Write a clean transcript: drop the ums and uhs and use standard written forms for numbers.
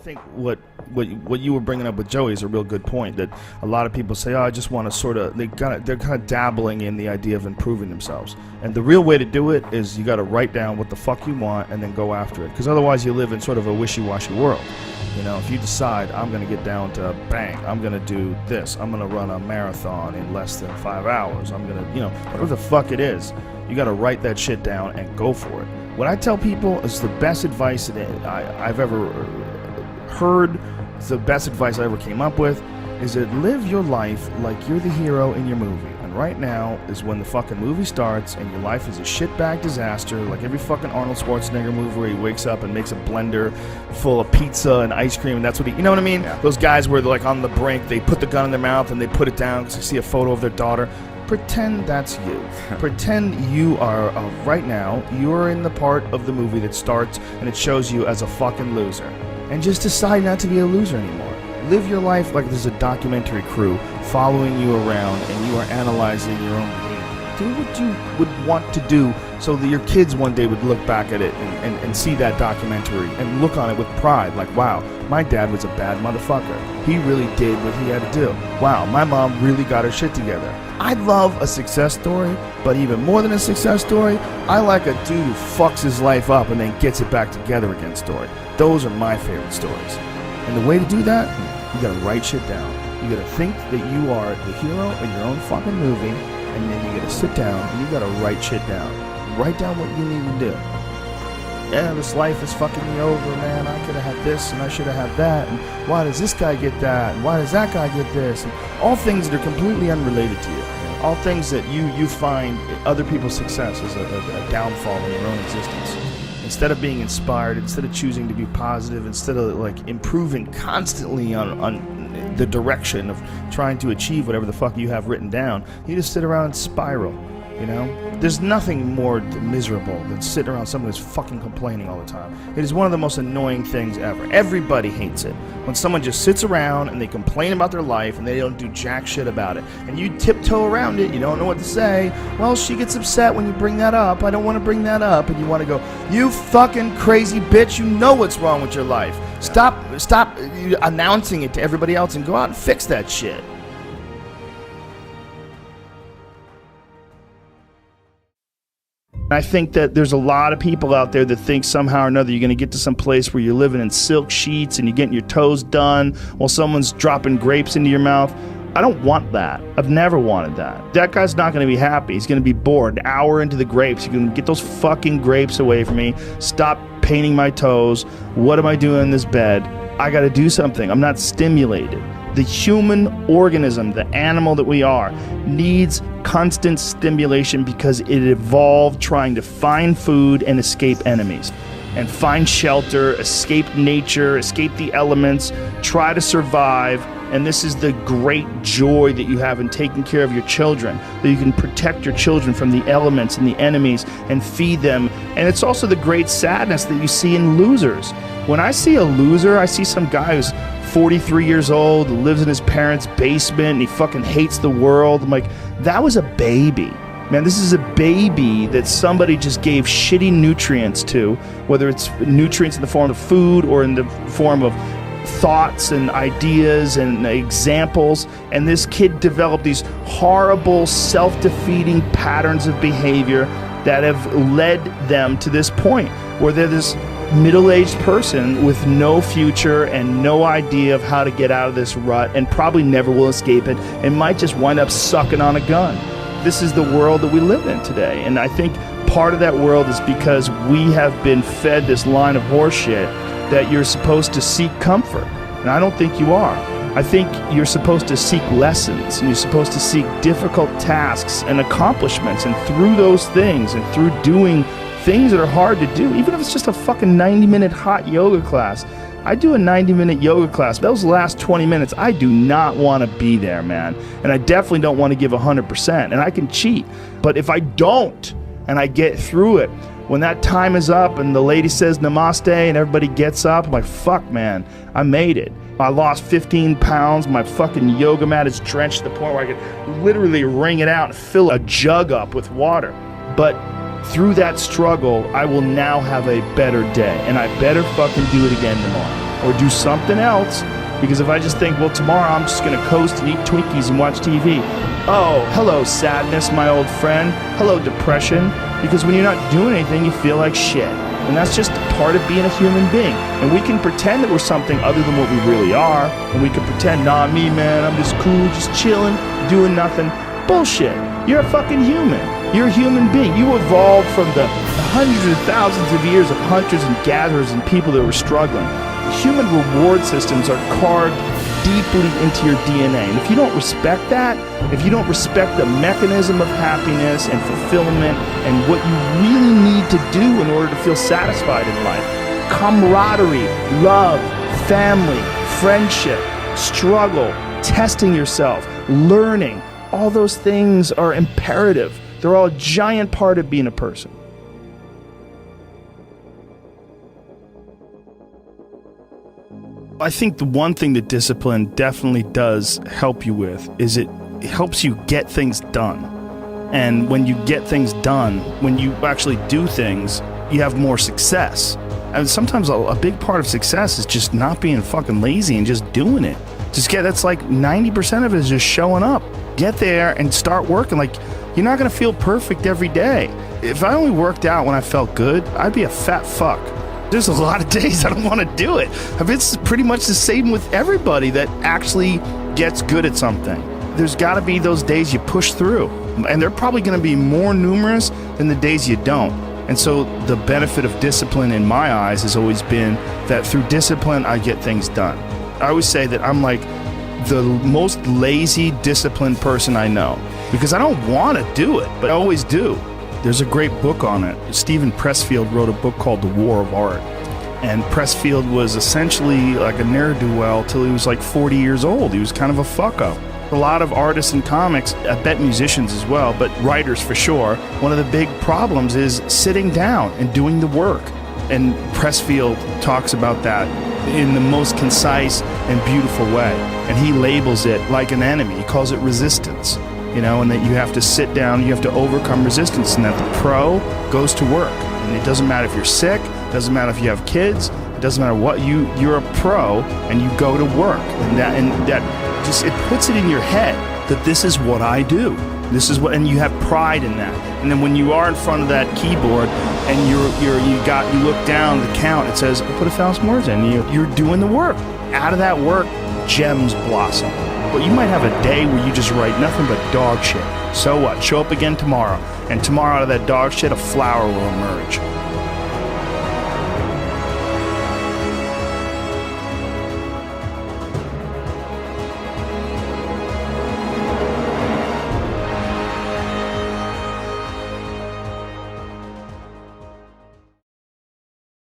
think what you were bringing up with Joey is a real good point, that a lot of people say, oh, I just want to sort of, they're kind of dabbling in the idea of improving themselves. And the real way to do it is you got to write down what the fuck you want and then go after it. Because otherwise you live in sort of a wishy-washy world. You know, if you decide, I'm going to get down to bang, I'm going to do this, I'm going to run a marathon in less than 5 hours, I'm going to, you know, whatever the fuck it is, you got to write that shit down and go for it. What I tell people is the best advice that I've ever heard, the best advice I ever came up with, is that live your life like you're the hero in your movie. And right now is when the fucking movie starts and your life is a shitbag disaster, like every fucking Arnold Schwarzenegger movie where he wakes up and makes a blender full of pizza and ice cream, and that's what he, you know what I mean? Yeah. Those guys where they're like on the brink, they put the gun in their mouth and they put it down because they see a photo of their daughter. Pretend that's you. Pretend you are, right now, you're in the part of the movie that starts and it shows you as a fucking loser. And just decide not to be a loser anymore. Live your life like there's a documentary crew following you around and you are analyzing your own behavior. Do what you would want to do so that your kids one day would look back at it and see that documentary and look on it with pride, like, wow, my dad was a bad motherfucker. He really did what he had to do. Wow, my mom really got her shit together. I love a success story, but even more than a success story, I like a dude who fucks his life up and then gets it back together again story. Those are my favorite stories. And the way to do that, you gotta write shit down. You gotta think that you are the hero in your own fucking movie, and then you gotta sit down and you gotta write shit down. Write down what you need to do. Yeah, this life is fucking me over, man. I could have had this and I should have had that. And why does this guy get that? And why does that guy get this? And all things that are completely unrelated to you. All things that you find other people's success is a downfall in your own existence. Instead of being inspired, instead of choosing to be positive, instead of like improving constantly on the direction of trying to achieve whatever the fuck you have written down, you just sit around and spiral. You know, there's nothing more miserable than sitting around someone who's fucking complaining all the time. It is one of the most annoying things ever. Everybody hates it. When someone just sits around and they complain about their life and they don't do jack shit about it. And you tiptoe around it, you don't know what to say. Well, she gets upset when you bring that up. I don't want to bring that up. And you want to go, you fucking crazy bitch, you know what's wrong with your life. Stop announcing it to everybody else and go out and fix that shit. I think that there's a lot of people out there that think somehow or another you're going to get to some place where you're living in silk sheets and you're getting your toes done while someone's dropping grapes into your mouth. I don't want that. I've never wanted that. That guy's not going to be happy. He's going to be bored. An hour into the grapes, you can get those fucking grapes away from me. Stop painting my toes. What am I doing in this bed? I got to do something. I'm not stimulated. The human organism, the animal that we are, needs constant stimulation because it evolved trying to find food and escape enemies, and find shelter, escape nature, escape the elements, try to survive. And this is the great joy that you have in taking care of your children, that you can protect your children from the elements and the enemies and feed them. And it's also the great sadness that you see in losers. When I see a loser, I see some guy who's 43 years old, lives in his parents' basement, and he fucking hates the world. I'm like, that was a baby. Man, this is a baby that somebody just gave shitty nutrients to, whether it's nutrients in the form of food or in the form of thoughts and ideas and examples. And this kid developed these horrible, self-defeating patterns of behavior that have led them to this point where they're this middle-aged person with no future and no idea of how to get out of this rut, and probably never will escape it, and might just wind up sucking on a gun. This is the world that we live in today, and I think part of that world is because we have been fed this line of horseshit that you're supposed to seek comfort, and I don't think you are. I think you're supposed to seek lessons, and you're supposed to seek difficult tasks and accomplishments, and through those things and through doing things that are hard to do, even if it's just a fucking 90-minute hot yoga class. I do a 90-minute yoga class. Those last 20 minutes, I do not want to be there, man. And I definitely don't want to give 100%. And I can cheat. But if I don't, and I get through it, when that time is up and the lady says namaste and everybody gets up, I'm like, fuck, man, I made it. I lost 15 pounds. My fucking yoga mat is drenched to the point where I could literally wring it out and fill a jug up with water. But through that struggle, I will now have a better day, and I better fucking do it again tomorrow. or do something else. Because if I just think, well, tomorrow I'm just going to coast and eat Twinkies and watch TV. Oh, hello, sadness, my old friend. Hello, depression. Because when you're not doing anything, you feel like shit. And that's just part of being a human being. And we can pretend that we're something other than what we really are. And we can pretend, nah, me, man, I'm just cool, just chilling, doing nothing. Bullshit. You're a fucking human. You're a human being. You evolved from the hundreds of thousands of years of hunters and gatherers and people that were struggling. Human reward systems are carved deeply into your DNA. And if you don't respect that, if you don't respect the mechanism of happiness and fulfillment and what you really need to do in order to feel satisfied in life, camaraderie, love, family, friendship, struggle, testing yourself, learning, all those things are imperative. They're all a giant part of being a person. I think the one thing that discipline definitely does help you with is it helps you get things done. And when you get things done, when you actually do things, you have more success. And sometimes a big part of success is just not being fucking lazy and just doing it. That's like 90% of it is just showing up. Get there and start working. Like, you're not gonna feel perfect every day. If I only worked out when I felt good, I'd be a fat fuck. There's a lot of days I don't want to do it. It's pretty much the same with everybody that actually gets good at something. There's got to be those days you push through. And they're probably going to be more numerous than the days you don't. And so the benefit of discipline in my eyes has always been that through discipline, I get things done. I always say that I'm like the most lazy, disciplined person I know. Because I don't want to do it, but I always do. There's a great book on it. Stephen Pressfield wrote a book called The War of Art. And Pressfield was essentially like a ne'er-do-well till he was like 40 years old. He was kind of a fuck-up. A lot of artists in comics, I bet musicians as well, but writers for sure, one of the big problems is sitting down and doing the work. And Pressfield talks about that in the most concise and beautiful way. And he labels it like an enemy. He calls it resistance. You know, and that you have to sit down, you have to overcome resistance, and that the pro goes to work. And it doesn't matter if you're sick, it doesn't matter if you have kids, it doesn't matter what, you're a pro and you go to work. And that just, it puts it in your head that this is what I do. This is what, and you have pride in that. And then when you are in front of that keyboard and you look down the count, it says, put 1,000 words in, you're doing the work. Out of that work, gems blossom. But you might have a day where you just write nothing but dog shit. So what? Show up again tomorrow. And tomorrow out of that dog shit, a flower will emerge.